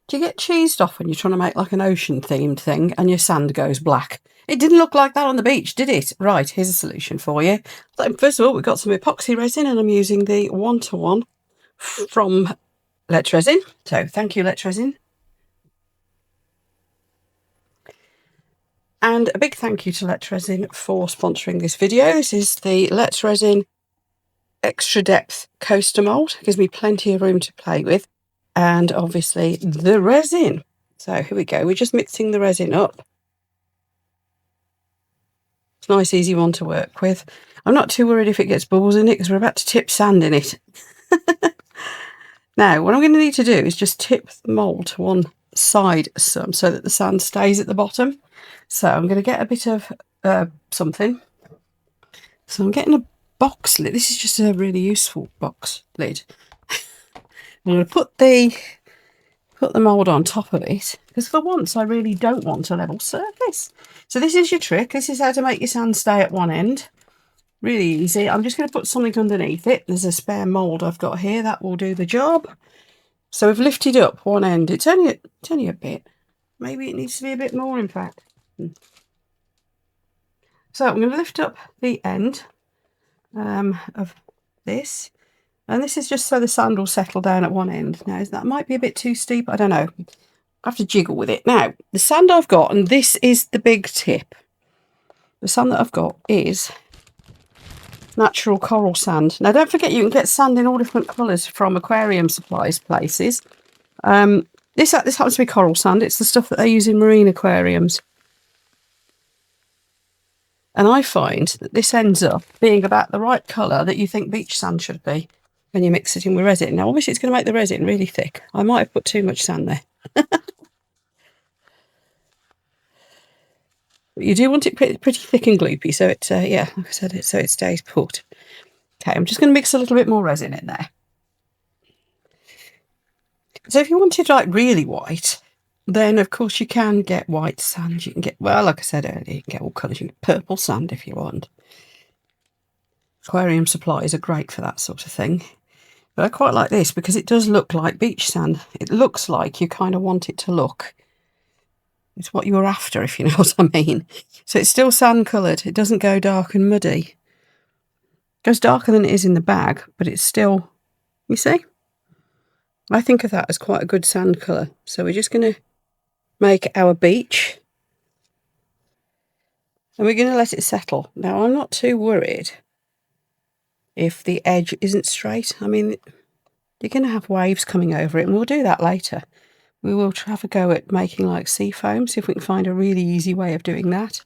Do you get cheesed off when you're trying to make like an ocean themed thing and your sand goes black? It didn't look like that on the beach, did it? Right, here's a solution for you. So first of all, we've got some epoxy resin and I'm using the 1-to-1 from Let's Resin. So thank you, Let's Resin. And a big thank you to Let's Resin for sponsoring this video. This is the Let's Resin Extra Depth Coaster Mould. It gives me plenty of room to play with. And obviously the resin. So here we go. We're just mixing the resin up. It's a nice, easy one to work with. I'm not too worried if it gets bubbles in it because we're about to tip sand in it. Now, what I'm going to need to do is just tip the mould to one side some so that the sand stays at the bottom. So I'm going to get a bit of something. So I'm getting a box lid. This is just a really useful box lid. I'm going to put the mould on top of it because for once I really don't want a level surface. So this is your trick. This is how to make your sand stay at one end. Really easy. I'm just going to put something underneath it. There's a spare mould I've got here that will do the job. So we've lifted up one end. It's only a bit. Maybe it needs to be a bit more, in fact. So I'm going to lift up the end of this. And this is just so the sand will settle down at one end. Now, that might be a bit too steep. I don't know. I have to jiggle with it. Now, the sand I've got, and this is the big tip. The sand that I've got is natural coral sand. Now, don't forget you can get sand in all different colours from aquarium supplies places. This happens to be coral sand. It's the stuff that they use in marine aquariums. And I find that this ends up being about the right colour that you think beach sand should be when you mix it in with resin. Now, obviously, it's going to make the resin really thick. I might have put too much sand there. But you do want it pretty thick and gloopy, so it, yeah, like I said, so it stays put. Okay, I'm just going to mix a little bit more resin in there. So if you wanted like really white, then of course you can get white sand. You can get, well, like I said earlier, you can get all colours. You can get purple sand if you want. Aquarium supplies are great for that sort of thing. But I quite like this because it does look like beach sand. It looks like you kind of want it to look. It's what you're after, if you know what I mean. So it's still sand coloured. It doesn't go dark and muddy. It goes darker than it is in the bag, but it's still, you see? I think of that as quite a good sand colour. So we're just going to make our beach. And we're going to let it settle. Now, I'm not too worried if the edge isn't straight. I mean, you're going to have waves coming over it, and we'll do that later. We will have a go at making like sea foam, see if we can find a really easy way of doing that.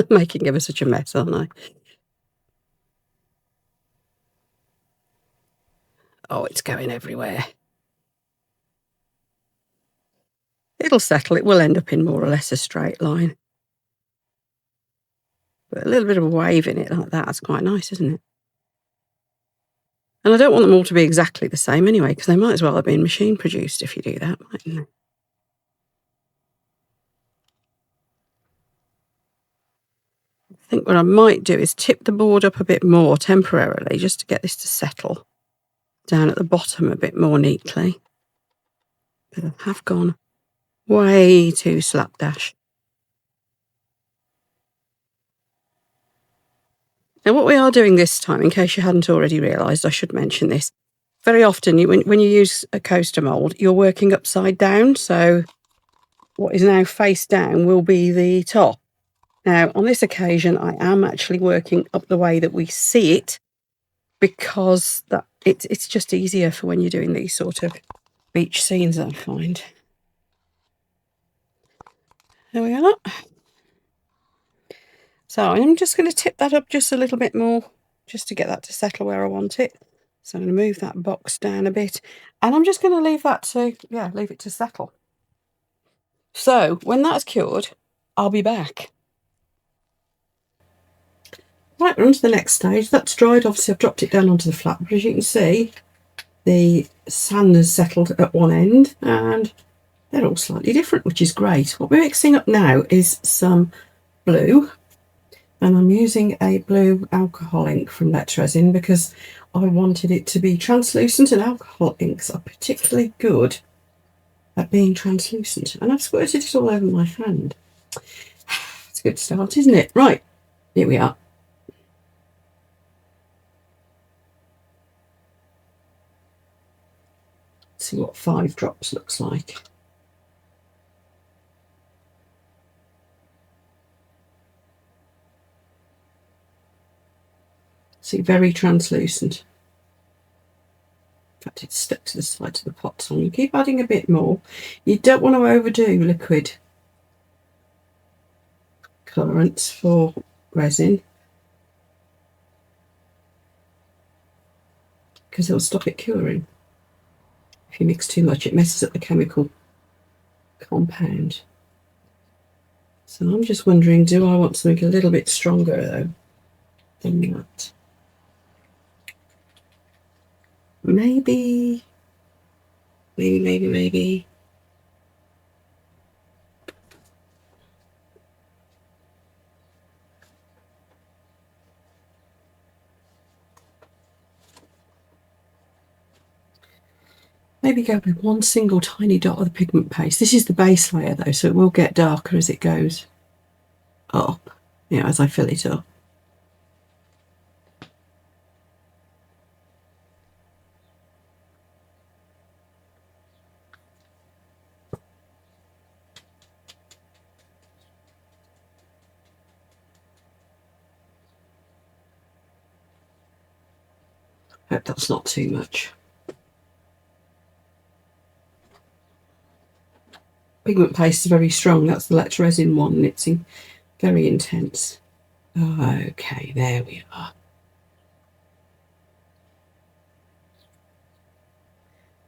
Making ever such a mess, aren't I? Oh, it's going everywhere. It'll settle. It will end up in more or less a straight line. But a little bit of a wave in it like that's quite nice, isn't it? And I don't want them all to be exactly the same anyway, because they might as well have been machine produced if you do that, mightn't they? I think what I might do is tip the board up a bit more temporarily just to get this to settle down at the bottom a bit more neatly. But I have gone way too slapdash. Now, what we are doing this time, in case you hadn't already realised, I should mention this. Very often, when you use a coaster mould, you're working upside down. So what is now face down will be the top. Now, on this occasion, I am actually working up the way that we see it because it's just easier for when you're doing these sort of beach scenes, I find. There we are. So I'm just going to tip that up just a little bit more just to get that to settle where I want it. So I'm going to move that box down a bit and I'm just going to leave that to, leave it to settle. So when that's cured, I'll be back. Right, we're on to the next stage. That's dried. Obviously, I've dropped it down onto the flat, but as you can see, the sand has settled at one end and they're all slightly different, which is great. What we're mixing up now is some blue. And I'm using a blue alcohol ink from Resin because I wanted it to be translucent, and alcohol inks are particularly good at being translucent. And I've squirted it all over my hand. It's a good start, isn't it? Right, here we are. Let's see what 5 drops looks like. See, very translucent. In fact, it's stuck to the side of the pot, so I'm going to keep adding a bit more. You don't want to overdo liquid colorants for resin because it'll stop it curing. If you mix too much, it messes up the chemical compound. So I'm just wondering, do I want something a little bit stronger though than that? Maybe. Maybe go with one single tiny dot of the pigment paste. This is the base layer though, so it will get darker as it goes up, you know, as I fill it up. Hope that's not too much. Pigment paste is very strong. That's the Resin one, and it's very intense. Okay, there we are.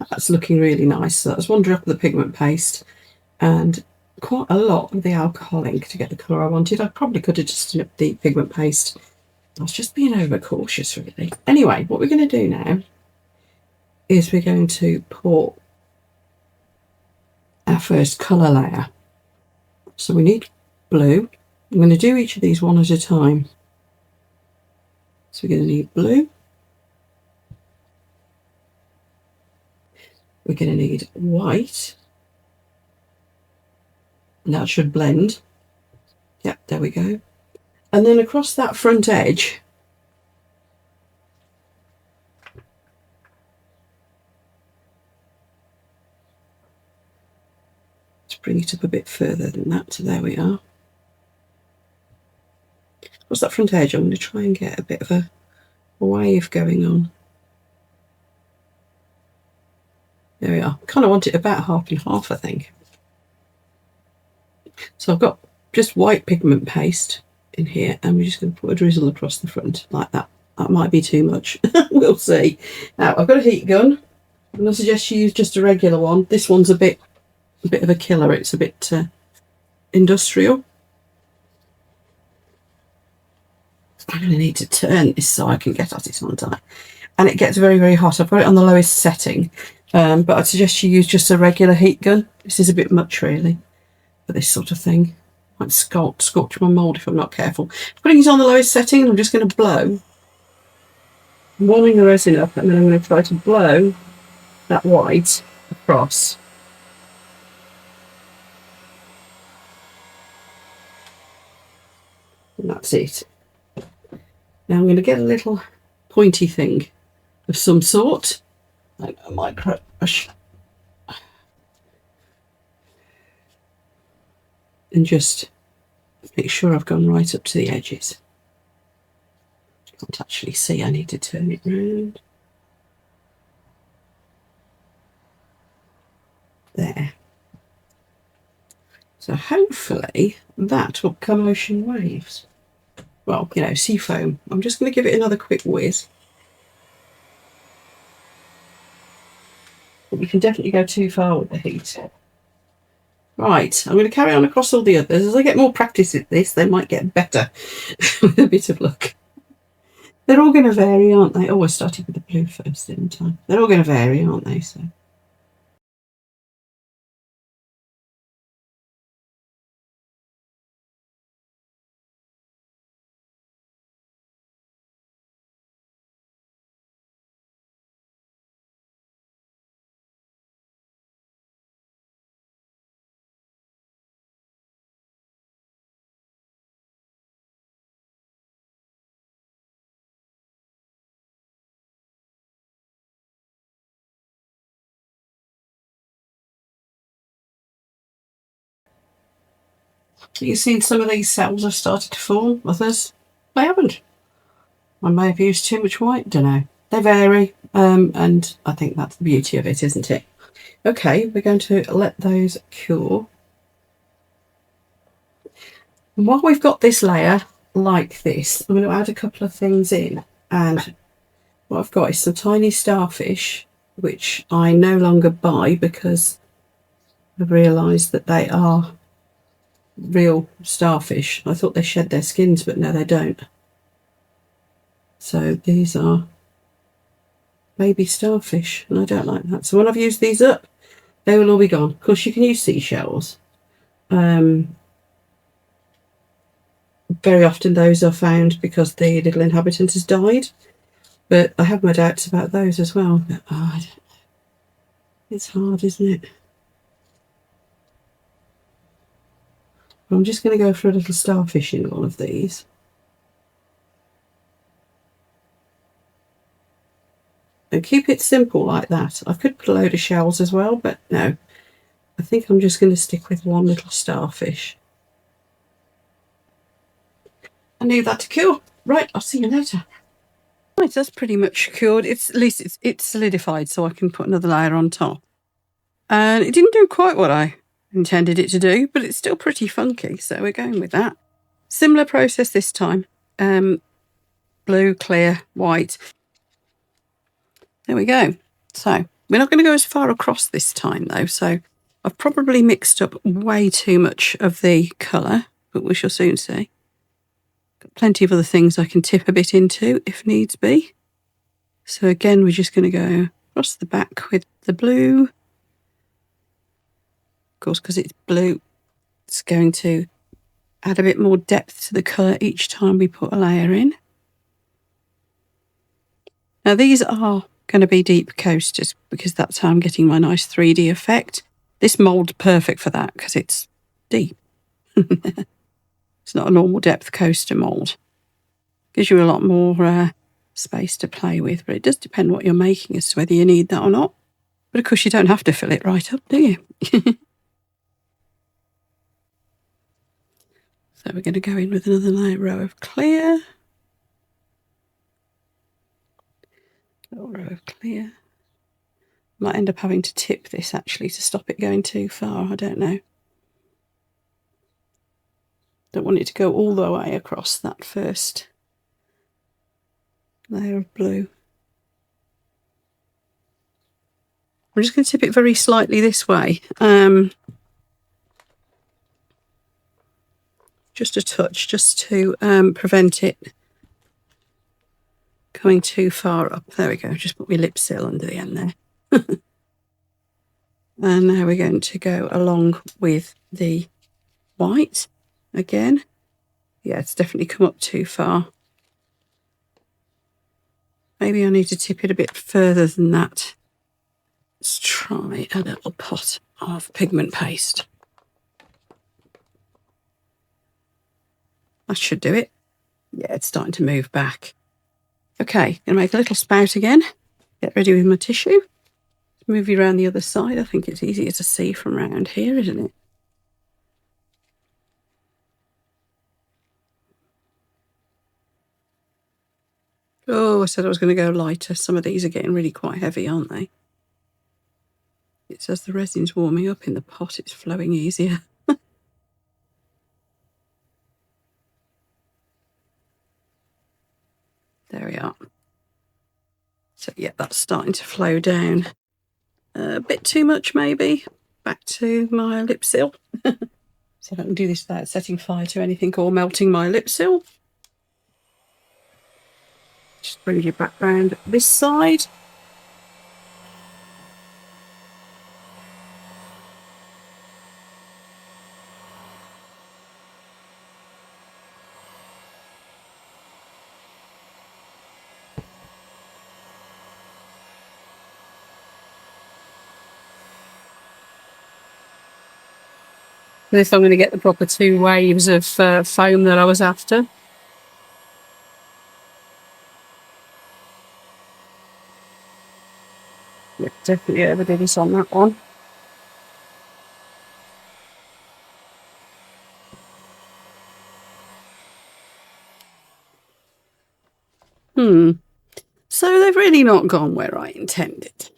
That's looking really nice. So that's 1 drop of the pigment paste and quite a lot of the alcohol ink to get the colour I wanted. I probably could have just snipped the pigment paste. I was just being overcautious, really. Anyway, what we're going to do now is we're going to pour our first colour layer. So we need blue. I'm going to do each of these one at a time. So we're going to need blue. We're going to need white. And that should blend. Yep, there we go. And then across that front edge, let's bring it up a bit further than that. So there we are. Across that front edge, I'm going to try and get a bit of a wave going on. There we are. Kind of want it about half and half, I think. So I've got just white pigment paste in here, and we're just going to put a drizzle across the front like that. That might be too much. We'll see. Now I've got a heat gun, and I suggest you use just a regular one. This one's a bit of a killer. It's a bit industrial. I'm going to need to turn this so I can get at it on time. And it gets very, very hot. I've got it on the lowest setting, but I'd suggest you use just a regular heat gun. This is a bit much, really, for this sort of thing. Might scorch my mould if I'm not careful. I'm putting it on the lowest setting, and I'm just going to blow. I'm warming the resin up, and then I'm going to try to blow that white across. And that's it. Now I'm going to get a little pointy thing of some sort, like a micro brush, and just make sure I've gone right up to the edges. Can't actually see, I need to turn it round. There. So hopefully that will become ocean waves. Well, you know, sea foam. I'm just going to give it another quick whiz. But we can definitely go too far with the heat. Right, I'm going to carry on across all the others. As I get more practice at this, they might get better with a bit of luck. They're all going to vary, aren't they? Oh, I started with the blue first, didn't I? They're all going to vary, aren't they? So. You've seen some of these cells have started to form, others they haven't. I may have used too much white, don't know. They vary, and I think that's the beauty of it, isn't it? Okay, we're going to let those cure. And while we've got this layer like this, I'm going to add a couple of things in. And what I've got is some tiny starfish, which I no longer buy because I've realised that they are real starfish. I thought they shed their skins, but no, they don't. So these are baby starfish, and I don't like that. So when I've used these up, they will all be gone. Of course, you can use seashells. Very often those are found because the little inhabitant has died, but I have my doubts about those as well. But, it's hard, isn't it? I'm just going to go for a little starfish in all of these. And keep it simple like that. I could put a load of shells as well, but no. I think I'm just going to stick with one little starfish. I need that to cure. Right, I'll see you later. Right, that's pretty much cured. At least it's solidified, so I can put another layer on top. And it didn't do quite what I intended it to do, but it's still pretty funky, so we're going with that. Similar process this time. Blue, clear, white. There we go. So we're not going to go as far across this time though, so I've probably mixed up way too much of the colour, but we shall soon see. Got plenty of other things I can tip a bit into if needs be. So again, we're just going to go across the back with the blue. Of course, because it's blue, it's going to add a bit more depth to the colour each time we put a layer in. Now these are going to be deep coasters because that's how I'm getting my nice 3D effect. This mould's perfect for that because it's deep. It's not a normal depth coaster mould. Gives you a lot more space to play with, but it does depend what you're making as to whether you need that or not. But of course you don't have to fill it right up, do you? So we're going to go in with another row of clear. Little row of clear. Might end up having to tip this actually to stop it going too far, I don't know. Don't want it to go all the way across that first layer of blue. I'm just going to tip it very slightly this way. Just a touch, just to prevent it going too far up. There we go, just put my lip seal under the end there. And now we're going to go along with the white again. Yeah, it's definitely come up too far. Maybe I need to tip it a bit further than that. Let's try a little pot of pigment paste. That should do it. Yeah, it's starting to move back. Okay, gonna make a little spout again. Get ready with my tissue. Move you around the other side. I think it's easier to see from around here, isn't it? Oh, I said I was going to go lighter. Some of these are getting really quite heavy, aren't they? It says the resin's warming up in the pot. It's flowing easier. There we are. So yeah, that's starting to flow down. A bit too much maybe. Back to my lip seal. See if I can do this without setting fire to anything or melting my lip seal. Just bring you back round this side. This I'm going to get the proper 2 waves of foam that I was after. Yeah, definitely overdid this on that one. So they've really not gone where I intended.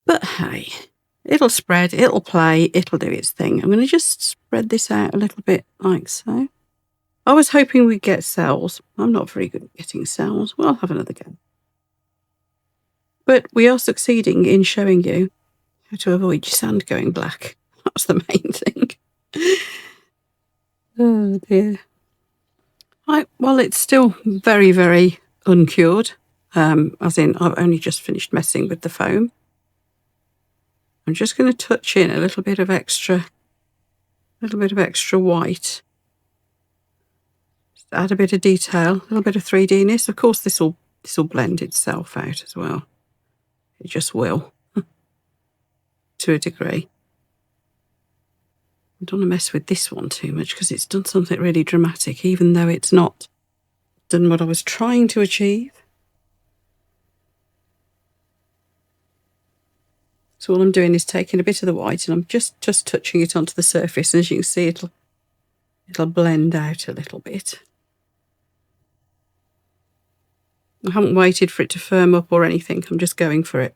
But hey, it'll spread, it'll play, it'll do its thing. I'm going to just spread this out a little bit like so. I was hoping we'd get cells. I'm not very good at getting cells. Well, I'll have another go. But we are succeeding in showing you how to avoid your sand going black. That's the main thing. Oh dear. Right, well, it's still very, very uncured. As in, I've only just finished messing with the foam. I'm just going to touch in a little bit of extra white. Just add a bit of detail, a little bit of 3D-ness. Of course, this will blend itself out as well. It just will, to a degree. I don't want to mess with this one too much because it's done something really dramatic, even though it's not done what I was trying to achieve. So all I'm doing is taking a bit of the white and I'm just touching it onto the surface, and as you can see, it'll blend out a little bit. I haven't waited for it to firm up or anything, I'm just going for it.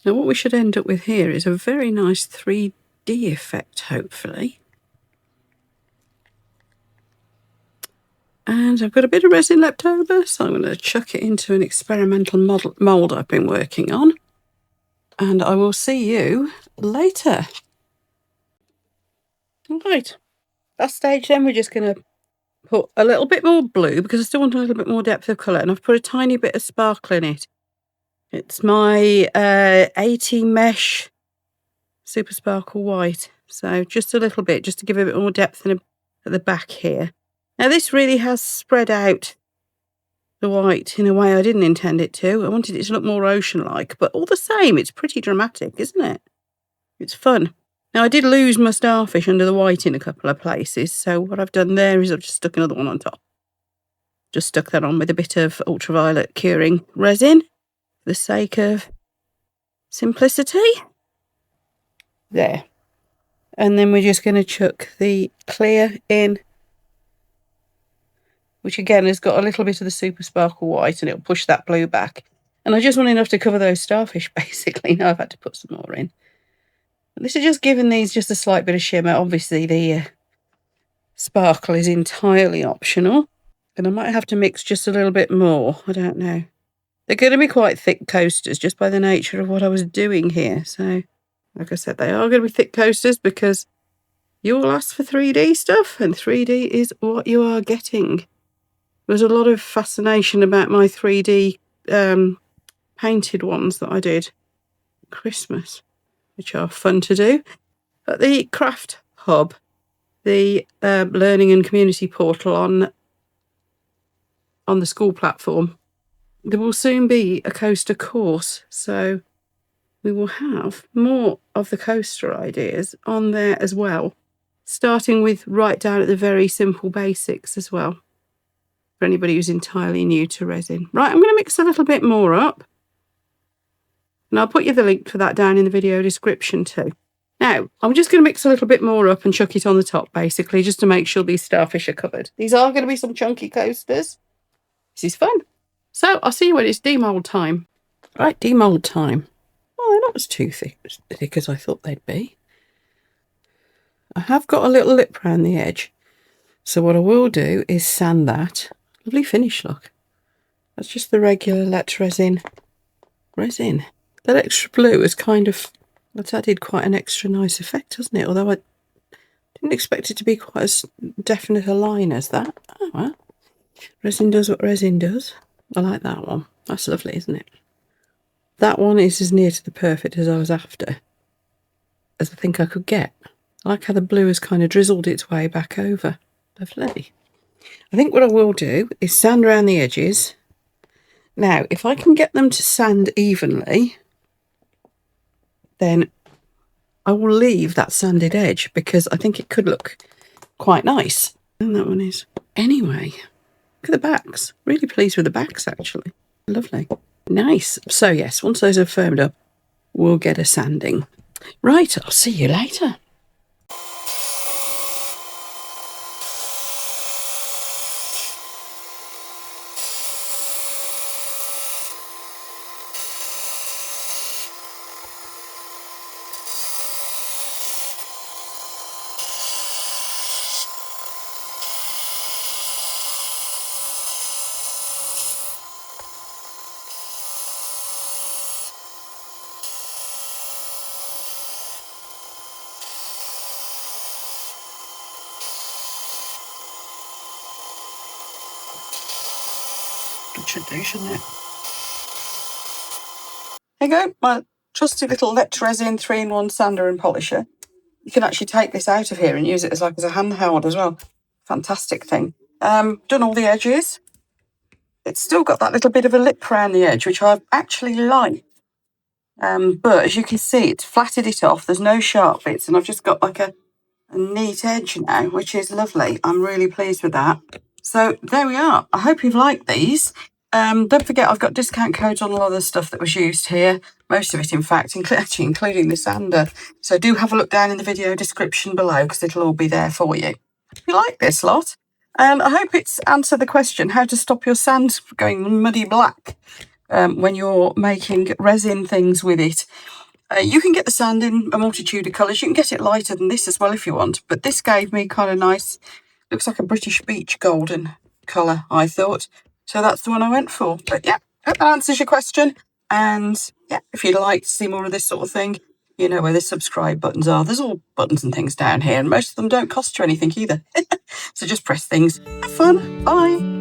Now what we should end up with here is a very nice 3D effect, hopefully. And I've got a bit of resin left over, so I'm going to chuck it into an experimental mould I've been working on. And I will see you later. Right, last stage then, we're just going to put a little bit more blue because I still want a little bit more depth of colour, and I've put a tiny bit of sparkle in it. It's my 80 mesh super sparkle white, so just a little bit, just to give a bit more depth at the back here. Now this really has spread out the white in a way I didn't intend it to. I wanted it to look more ocean-like, but all the same, it's pretty dramatic, isn't it? It's fun. Now I did lose my starfish under the white in a couple of places, so what I've done there is I've just stuck another one on top. Just stuck that on with a bit of ultraviolet curing resin for the sake of simplicity. There. And then we're just going to chuck the clear in, which again has got a little bit of the super sparkle white, and it'll push that blue back. And I just want enough to cover those starfish, basically. Now I've had to put some more in. And this is just giving these just a slight bit of shimmer. Obviously the sparkle is entirely optional, and I might have to mix just a little bit more. I don't know. They're going to be quite thick coasters just by the nature of what I was doing here. So, like I said, they are going to be thick coasters because you all asked for 3D stuff, and 3D is what you are getting. There was a lot of fascination about my 3D painted ones that I did at Christmas, which are fun to do. At the Craft Hub, the learning and community portal on the school platform, there will soon be a coaster course, so we will have more of the coaster ideas on there as well, starting with right down at the very simple basics as well, for anybody who's entirely new to resin. Right, I'm going to mix a little bit more up, and I'll put you the link for that down in the video description too. Now, I'm just going to mix a little bit more up and chuck it on the top, basically, just to make sure these starfish are covered. These are going to be some chunky coasters. This is fun. So, I'll see you when it's demold time. Right, demold time. Well, they're not as too thick as I thought they'd be. I have got a little lip around the edge. So what I will do is sand that. Lovely finish, look. That's just the regular Let Resin. That extra blue is kind of... That's added quite an extra nice effect, hasn't it? Although I didn't expect it to be quite as definite a line as that. Oh, well. Resin does what resin does. I like that one. That's lovely, isn't it? That one is as near to the perfect as I was after, as I think I could get. I like how the blue has kind of drizzled its way back over. Lovely. I think what I will do is sand around the edges. Now, if I can get them to sand evenly, then I will leave that sanded edge because I think it could look quite nice. And that one is. Anyway, look at the backs. Really pleased with the backs, actually. Lovely. Nice. So, yes, once those are firmed up, we'll get a sanding. Right, I'll see you later. It should do, shouldn't it? Here you go, my trusty little IntoResin 3-in-1 sander and polisher. You can actually take this out of here and use it as a handheld as well. Fantastic thing. Done all the edges. It's still got that little bit of a lip around the edge, which I actually like. But as you can see, it's flatted it off. There's no sharp bits, and I've just got like a neat edge now, which is lovely. I'm really pleased with that. So there we are. I hope you've liked these. Don't forget, I've got discount codes on a lot of the stuff that was used here. Most of it, in fact, actually including the sander. So do have a look down in the video description below, because it'll all be there for you. If you like this lot, and I hope it's answered the question how to stop your sand going muddy black when you're making resin things with it. You can get the sand in a multitude of colours. You can get it lighter than this as well if you want. But this gave me kind of nice, looks like a British beach golden colour, I thought. So that's the one I went for. But yeah, hope that answers your question. And yeah, if you'd like to see more of this sort of thing, you know where the subscribe buttons are. There's all buttons and things down here, and most of them don't cost you anything either. So just press things. Have fun. Bye.